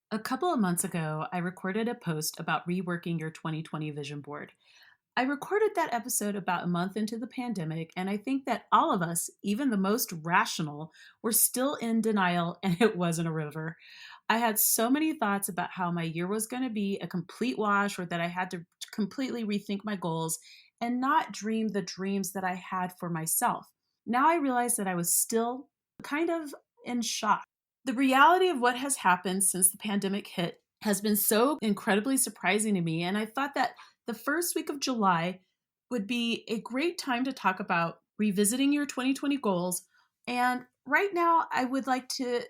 A couple of months ago, I recorded a post about reworking your 2020 vision board. I recorded that episode about a month into the pandemic, and I think that all of us, even the most rational, were still in denial and it wasn't a river. I had so many thoughts about how my year was going to be a complete wash or that I had to completely rethink my goals and not dream the dreams that I had for myself. Now I realize that I was still kind of in shock. The reality of what has happened since the pandemic hit has been so incredibly surprising to me. And I thought that the first week of July would be a great time to talk about revisiting your 2020 goals. And right now, I would like to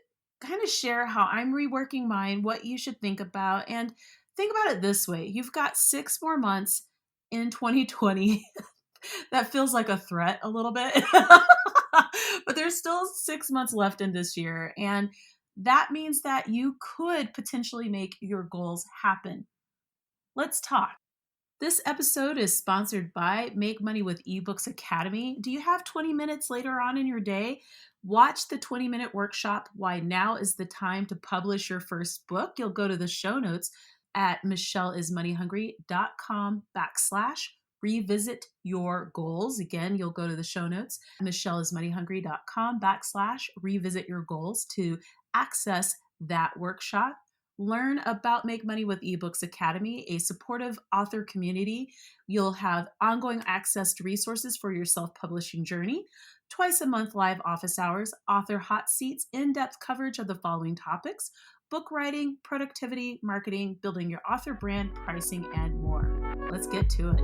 kind of share how I'm reworking mine, what you should think about. And think about it this way: you've got 6 more months in 2020. That feels like a threat a little bit. But there's still 6 months left in this year. And that means that you could potentially make your goals happen. Let's talk. This episode is sponsored by Make Money with eBooks Academy. Do you have 20 minutes later on in your day? Watch the 20-minute workshop, Why Now is the Time to Publish Your First Book. You'll go to the show notes at michelleismoneyhungry.com/revisit your goals. Again, you'll go to the show notes, michelleismoneyhungry.com/revisit your goals to access that workshop. Learn about Make Money with eBooks Academy, a supportive author community. You'll have ongoing access to resources for your self-publishing journey, twice a month live office hours, author hot seats, in-depth coverage of the following topics: book writing, productivity, marketing, building your author brand, pricing, and more. Let's get to it.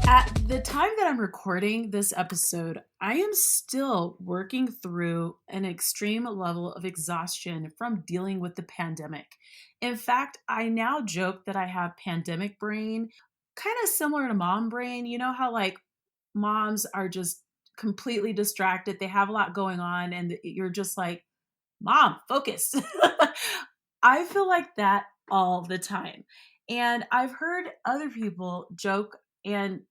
At the time that I'm recording this episode, I am still working through an extreme level of exhaustion from dealing with the pandemic. In fact, I now joke that I have pandemic brain, kind of similar to mom brain. You know how, like, moms are just completely distracted, they have a lot going on, and you're just like, Mom, focus. I feel like that all the time. And I've heard other people joke and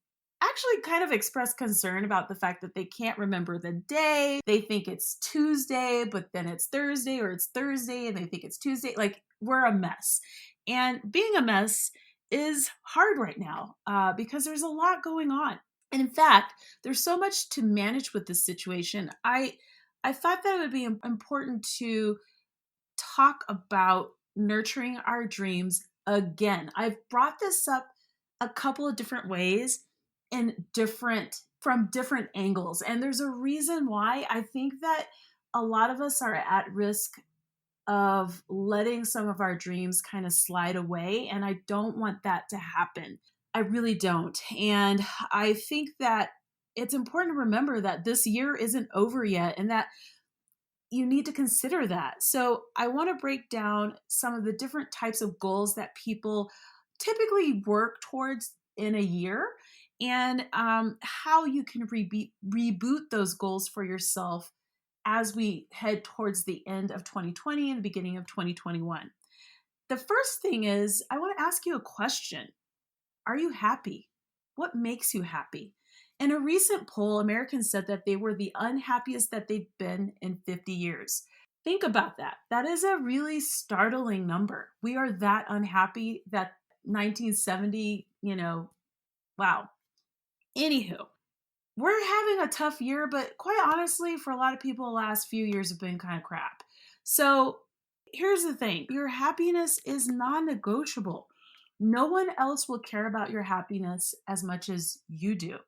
actually kind of express concern about the fact that they can't remember the day. They think it's Tuesday, but then it's Thursday, or it's Thursday and they think it's Tuesday. Like, we're a mess. And being a mess is hard right now because there's a lot going on. And in fact, there's so much to manage with this situation. I thought that it would be important to talk about nurturing our dreams again. I've brought this up a couple of different ways in different from different angles, and there's a reason why. I think that a lot of us are at risk of letting some of our dreams kind of slide away, and I don't want that to happen. I really don't. And I think that it's important to remember that this year isn't over yet and that you need to consider that. So, I want to break down some of the different types of goals that people typically work towards in a year, and how you can reboot those goals for yourself as we head towards the end of 2020 and the beginning of 2021. The first thing is, I want to ask you a question. Are you happy? What makes you happy? In a recent poll, Americans said that they were the unhappiest that they've been in 50 years. Think about that. That is a really startling number. We are that unhappy that 1970, wow. Anywho, we're having a tough year, but quite honestly, for a lot of people, the last few years have been kind of crap. So here's the thing: your happiness is non negotiable. No one else will care about your happiness as much as you do.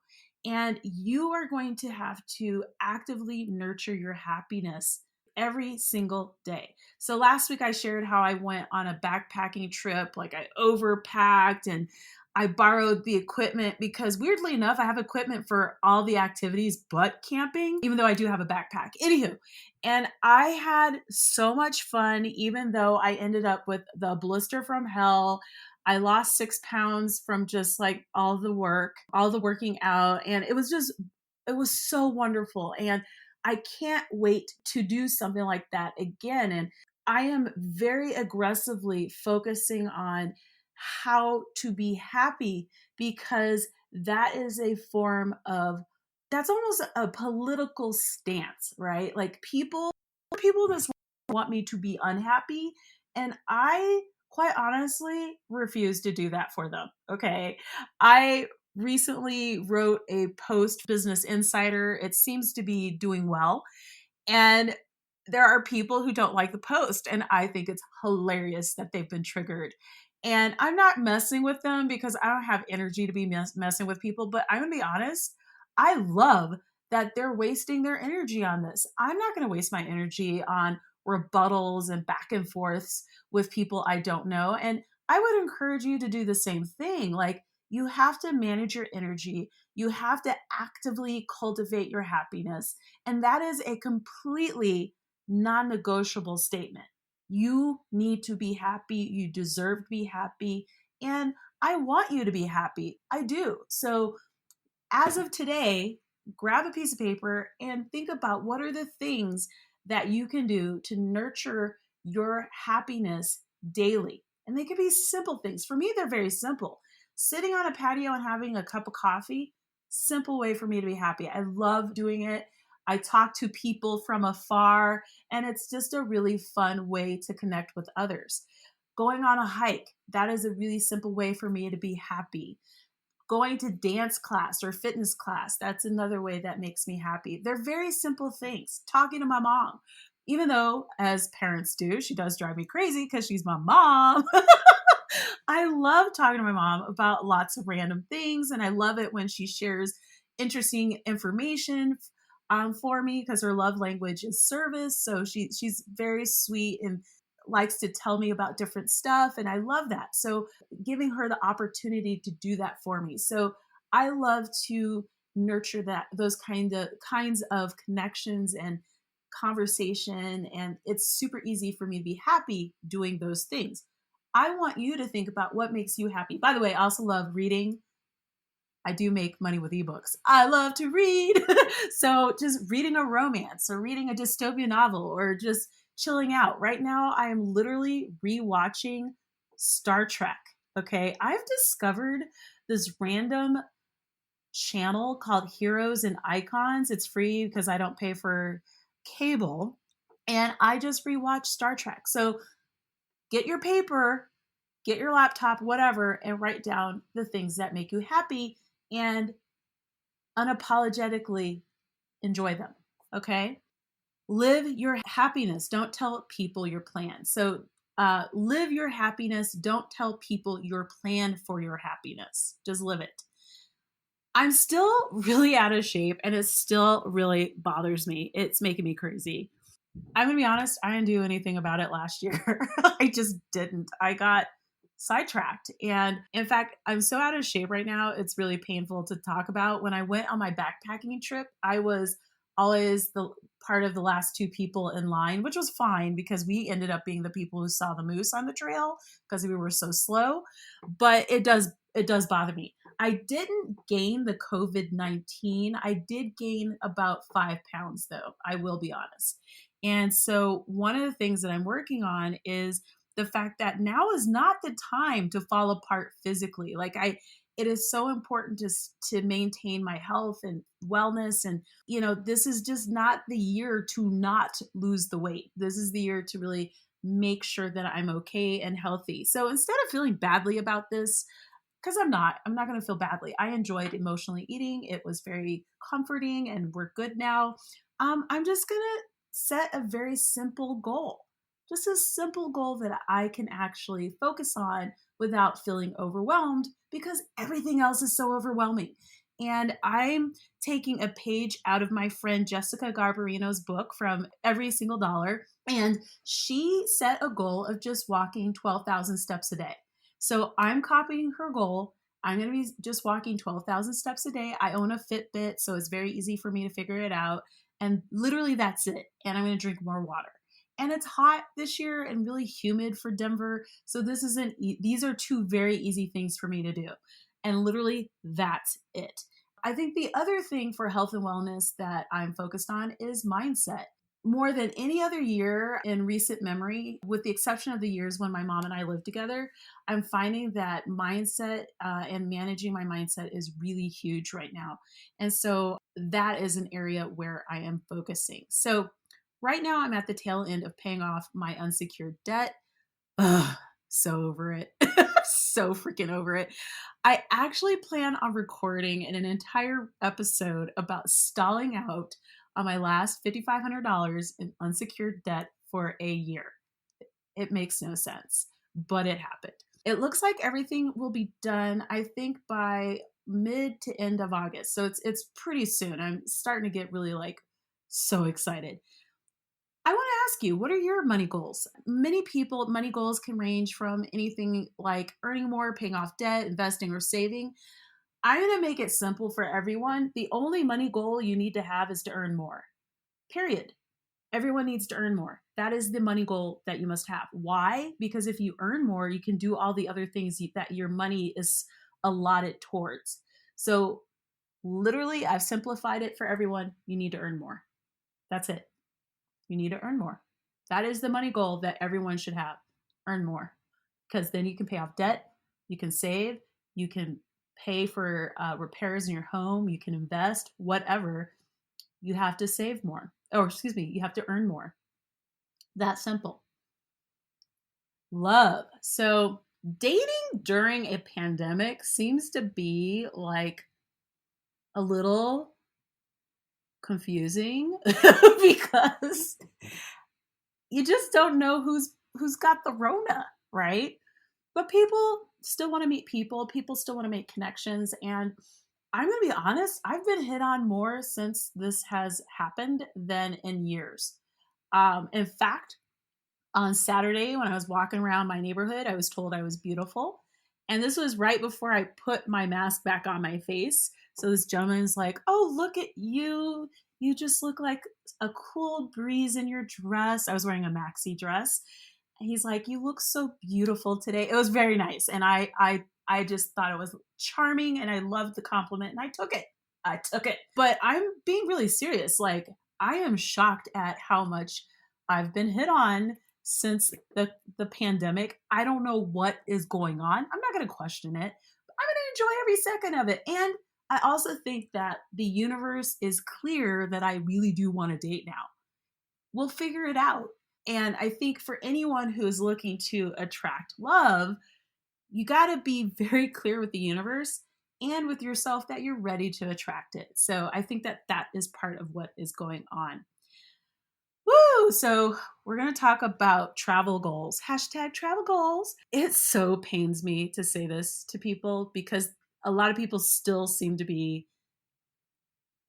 And you are going to have to actively nurture your happiness every single day. So last week I shared how I went on a backpacking trip. Like, I overpacked and I borrowed the equipment because, weirdly enough, I have equipment for all the activities but camping, even though I do have a backpack. Anywho, and I had so much fun, even though I ended up with the blister from hell. I lost 6 pounds from just like all the work, all the working out. And it was so wonderful. And I can't wait to do something like that again. And I am very aggressively focusing on how to be happy because that is a form of that's almost a political stance, right? Like people in this want me to be unhappy, and I quite honestly refuse to do that for them. Okay. I recently wrote a post Business Insider. It seems to be doing well. And there are people who don't like the post, and I think it's hilarious that they've been triggered. And I'm not messing with them because I don't have energy to be messing with people, but I'm going to be honest, I love that they're wasting their energy on this. I'm not going to waste my energy on rebuttals and back and forths with people I don't know. And I would encourage you to do the same thing. Like, you have to manage your energy. You have to actively cultivate your happiness. And that is a completely non negotiable statement. You need to be happy. You deserve to be happy. And I want you to be happy. I do. So, as of today, grab a piece of paper and think about what are the things that you can do to nurture your happiness daily. And they can be simple things. For me, they're very simple. Sitting on a patio and having a cup of coffee, simple way for me to be happy. I love doing it. I talk to people from afar, and it's just a really fun way to connect with others. Going on a hike, that is a really simple way for me to be happy. Going to dance class or fitness class, that's another way that makes me happy. They're very simple things. Talking to my mom, even though, as parents do, she does drive me crazy because she's my mom. I love talking to my mom about lots of random things, and I love it when she shares interesting information for me because her love language is service. So she's very sweet and likes to tell me about different stuff, and I love that. So giving her the opportunity to do that for me. So I love to nurture those kinds of connections and conversation, and it's super easy for me to be happy doing those things. I want you to think about what makes you happy. By the way, I also love reading. I do make money with ebooks. I love to read. So just reading a romance or reading a dystopian novel or just chilling out. Right now, I am literally rewatching Star Trek. Okay. I've discovered this random channel called Heroes and Icons. It's free because I don't pay for cable. And I just rewatch Star Trek. So get your paper, get your laptop, whatever, and write down the things that make you happy and unapologetically enjoy them. Okay. Live your happiness. Don't tell people your plan. So, live your happiness. Don't tell people your plan for your happiness. Just live it. I'm still really out of shape and it still really bothers me. It's making me crazy. I'm gonna be honest, I didn't do anything about it last year. I just didn't. I got sidetracked. And in fact, I'm so out of shape right now, it's really painful to talk about. When I went on my backpacking trip, I was always the part of the last two people in line, which was fine because we ended up being the people who saw the moose on the trail because we were so slow. But it does bother me. I didn't gain the COVID-19. I did gain about 5 pounds though, I will be honest. And so one of the things that I'm working on is the fact that now is not the time to fall apart physically. It is so important to maintain my health and wellness. And, this is just not the year to not lose the weight. This is the year to really make sure that I'm okay and healthy. So instead of feeling badly about this, because I'm not going to feel badly. I enjoyed emotionally eating. It was very comforting and we're good now. I'm just going to set a very simple goal, just a simple goal that I can actually focus on without feeling overwhelmed because everything else is so overwhelming. And I'm taking a page out of my friend Jessica Garbarino's book from Every Single Dollar. And she set a goal of just walking 12,000 steps a day. So I'm copying her goal. I'm going to be just walking 12,000 steps a day. I own a Fitbit, so it's very easy for me to figure it out. And literally that's it. And I'm going to drink more water. And it's hot this year and really humid for Denver. So these are two very easy things for me to do. And literally, that's it. I think the other thing for health and wellness that I'm focused on is mindset. More than any other year in recent memory, with the exception of the years when my mom and I lived together, I'm finding that mindset and managing my mindset is really huge right now. And so that is an area where I am focusing. So right now, I'm at the tail end of paying off my unsecured debt. Ugh, so over it. So freaking over it. I actually plan on recording an entire episode about stalling out on my last $5,500 in unsecured debt for a year. It makes no sense, but it happened. It looks like everything will be done, I think, by mid to end of August. So it's pretty soon. I'm starting to get really like so excited. I want to ask you, what are your money goals? Many people, money goals can range from anything like earning more, paying off debt, investing, or saving. I'm going to make it simple for everyone. The only money goal you need to have is to earn more, period. Everyone needs to earn more. That is the money goal that you must have. Why? Because if you earn more, you can do all the other things that your money is allotted towards. So, literally, I've simplified it for everyone. You need to earn more. That's it. You need to earn more. That is the money goal that everyone should have. Earn more. Because then you can pay off debt, you can save, you can pay for repairs in your home, you can invest, whatever. You have to save more. Or, excuse me, you have to earn more. That simple. Love. So, dating during a pandemic seems to be like a little confusing because you just don't know who's got the Rona, right? But people still want to meet people. People still want to make connections. And I'm going to be honest, I've been hit on more since this has happened than in years. In fact, on Saturday when I was walking around my neighborhood, I was told I was beautiful. And this was right before I put my mask back on my face. So this gentleman's like, "Oh, look at you. You just look like a cool breeze in your dress." I was wearing a maxi dress. And he's like, "You look so beautiful today." It was very nice. And I just thought it was charming and I loved the compliment and I took it. I took it. But I'm being really serious. Like, I am shocked at how much I've been hit on since the pandemic. I don't know what is going on. I'm not going to question it. But I'm going to enjoy every second of it. And I also think that the universe is clear that I really do want to date now. We'll figure it out. And I think for anyone who is looking to attract love, you got to be very clear with the universe and with yourself that you're ready to attract it. So I think that that is part of what is going on. Woo! So we're going to talk about travel goals. Hashtag travel goals. It so pains me to say this to people because a lot of people still seem to be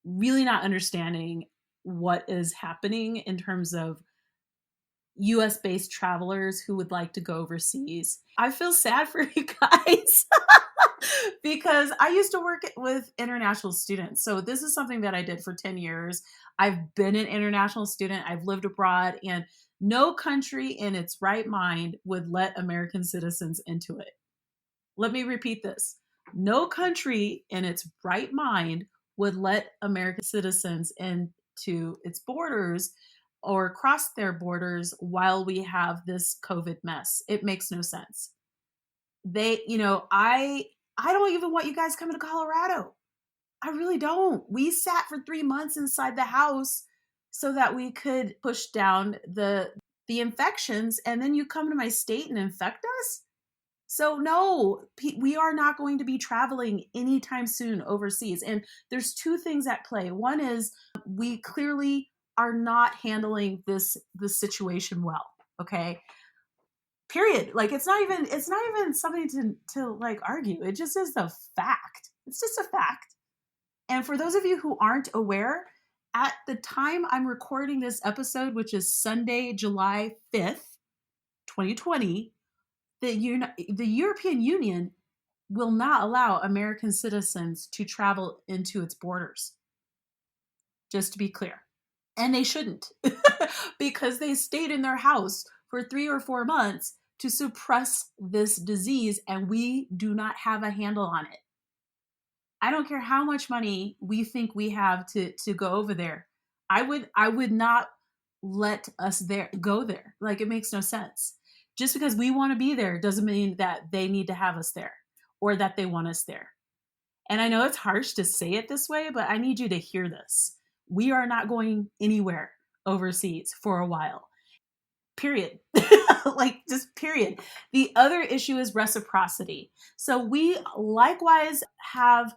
really not understanding what is happening in terms of US based travelers who would like to go overseas. I feel sad for you guys because I used to work with international students. So this is something that I did for 10 years. I've been an international student, I've lived abroad, and no country in its right mind would let American citizens into it. Let me repeat this. No country in its right mind would let American citizens into its borders or cross their borders while we have this COVID mess. It makes no sense. I don't even want you guys coming to Colorado. I really don't. We sat for 3 months inside the house so that we could push down the infections, and then you come to my state and infect us? So no, we are not going to be traveling anytime soon overseas. And there's two things at play. One is we clearly are not handling this situation well. Okay. Period. Like it's not even something to like argue. It just is the fact. It's just a fact. And for those of you who aren't aware, at the time I'm recording this episode, which is Sunday, July 5th, 2020, the European Union will not allow American citizens to travel into its borders, just to be clear. And they shouldn't. because they stayed in their house for 3 or 4 months to suppress this disease, and we do not have a handle on it. I don't care how much money we think we have to go over there. I would not let us there go there. Like, it makes no sense. Just because we want to be there doesn't mean that they need to have us there or that they want us there. And I know it's harsh to say it this way, but I need you to hear this. We are not going anywhere overseas for a while. Period. Like, just period. The other issue is reciprocity. So we likewise have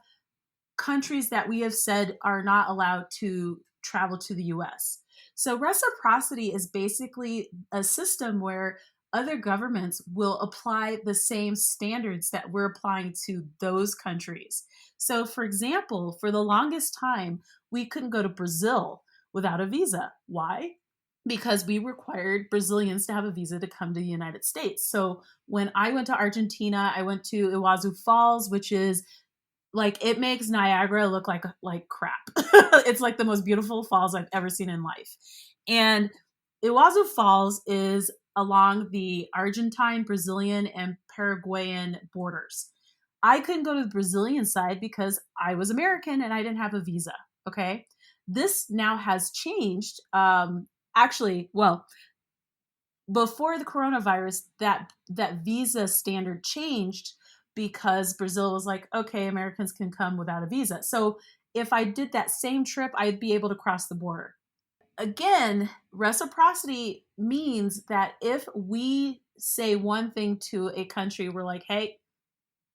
countries that we have said are not allowed to travel to the US. So reciprocity is basically a system where other governments will apply the same standards that we're applying to those countries. So, for example, for the longest time, we couldn't go to Brazil without a visa. Why? Because we required Brazilians to have a visa to come to the United States. So when I went to Argentina, I went to Iguazu Falls, which is like, it makes Niagara look like crap. It's like the most beautiful falls I've ever seen in life. And Iguazu Falls is along the Argentine, Brazilian, and Paraguayan borders. I couldn't go to the Brazilian side because I was American and I didn't have a visa. Okay. This now has changed. Actually, well, before the coronavirus, that visa standard changed because Brazil was like, okay, Americans can come without a visa. So if I did that same trip, I'd be able to cross the border. Again, reciprocity means that if we say one thing to a country, we're like, hey,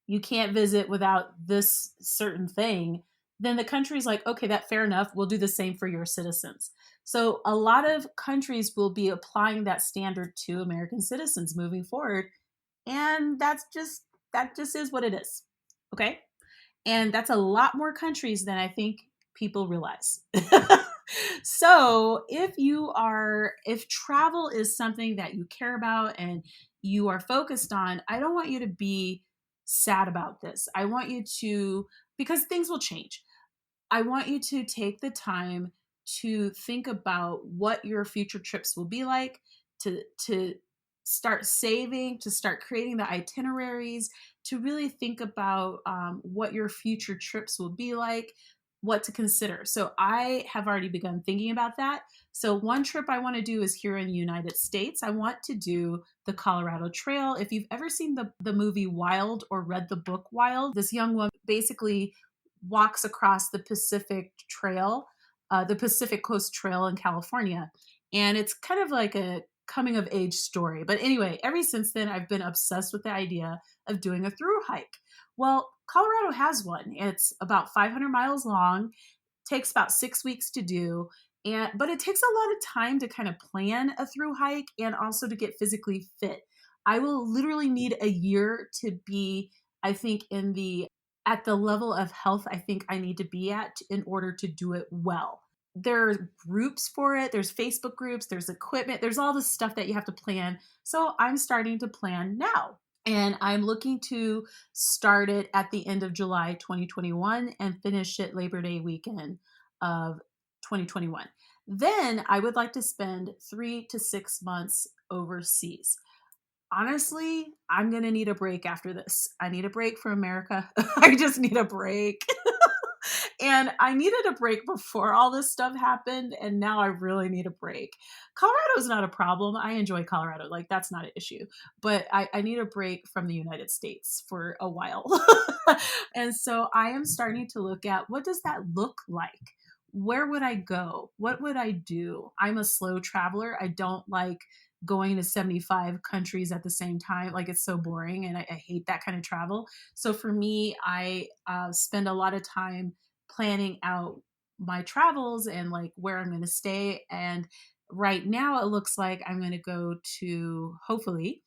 you can't visit without this certain thing, then the country's like, okay, that's fair enough. We'll do the same for your citizens. So a lot of countries will be applying that standard to American citizens moving forward. And that just is what it is. Okay. And that's a lot more countries than I think people realize. So if travel is something that you care about and you are focused on, I don't want you to be sad about this. I want you to, because things will change. I want you to take the time to think about what your future trips will be like, to start saving, to start creating the itineraries, to really think about what your future trips will be like, what to consider. So I have already begun thinking about that. So one trip I want to do is here in the United States. I want to do the Colorado Trail. If you've ever seen the movie Wild or read the book Wild, this young woman basically walks across the Pacific Coast Trail in California. And it's kind of like a coming of age story. But anyway, ever since then, I've been obsessed with the idea of doing a through hike. Well, Colorado has one. It's about 500 miles long, takes about 6 weeks to do. But it takes a lot of time to kind of plan a through hike and also to get physically fit. I will literally need a year to be, I think, at the level of health I think I need to be at in order to do it well. There are groups for it. There's Facebook groups, there's equipment, there's all this stuff that you have to plan. So I'm starting to plan now. And I'm looking to start it at the end of July 2021 and finish it Labor Day weekend of 2021. Then I would like to spend 3 to 6 months overseas. Honestly, I'm going to need a break after this. I need a break from America. I just need a break. And I needed a break before all this stuff happened. And now I really need a break. Colorado is not a problem. I enjoy Colorado. Like, that's not an issue. But I need a break from the United States for a while. And so I am starting to look at, what does that look like? Where would I go? What would I do? I'm a slow traveler. I don't like going to 75 countries at the same time. Like, it's so boring and I hate that kind of travel. So for me, I spend a lot of time planning out my travels and like where I'm going to stay. And right now it looks like I'm going to go to, hopefully,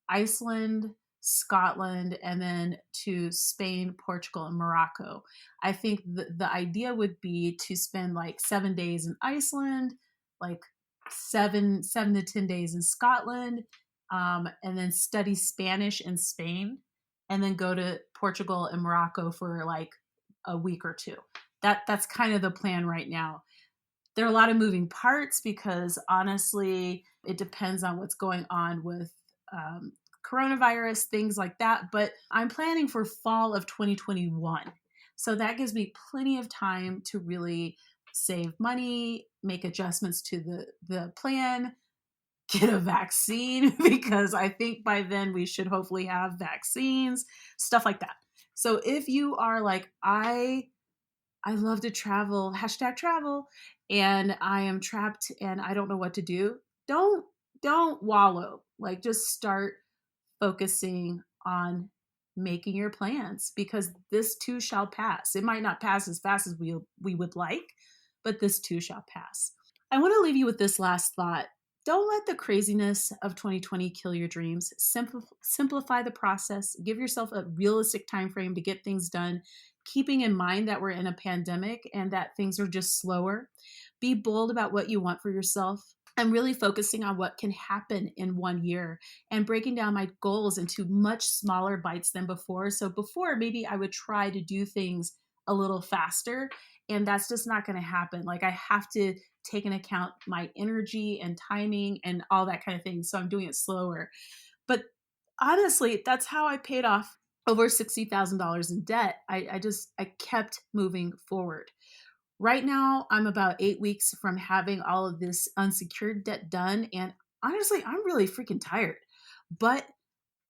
Iceland, Scotland, and then to Spain, Portugal, and Morocco. I think the idea would be to spend like 7 days in Iceland, like seven to 10 days in Scotland, and then study Spanish in Spain, and then go to Portugal and Morocco for like a week or two. That's kind of the plan right now. There are a lot of moving parts because honestly, it depends on what's going on with um, coronavirus, things like that. But I'm planning for fall of 2021. So that gives me plenty of time to really save money, make adjustments to the plan, get a vaccine because I think by then we should hopefully have vaccines, stuff like that. So if you are like, I love to travel, hashtag travel, and I am trapped and I don't know what to do, don't don't wallow. Like just start focusing on making your plans because this too shall pass. It might not pass as fast as we would like, but this too shall pass. I want to leave you with this last thought. Don't let the craziness of 2020 kill your dreams. Simplify the process. Give yourself a realistic time frame to get things done, keeping in mind that we're in a pandemic and that things are just slower. Be bold about what you want for yourself. I'm really focusing on what can happen in 1 year and breaking down my goals into much smaller bites than before. So before, maybe I would try to do things a little faster, and that's just not going to happen. Like I have to take into account my energy and timing and all that kind of thing. So I'm doing it slower. But honestly, that's how I paid off over $60,000 in debt. I kept moving forward. Right now, I'm about 8 weeks from having all of this unsecured debt done. And honestly, I'm really freaking tired. But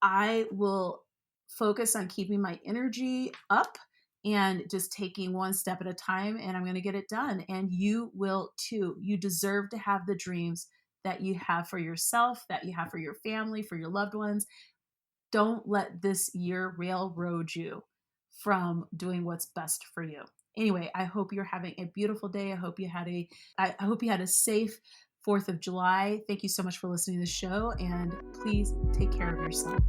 I will focus on keeping my energy up and just taking one step at a time. And I'm going to get it done. And you will too. You deserve to have the dreams that you have for yourself, that you have for your family, for your loved ones. Don't let this year railroad you from doing what's best for you. Anyway, I hope you're having a beautiful day. I hope you had a safe 4th of July. Thank you so much for listening to the show and please take care of yourself.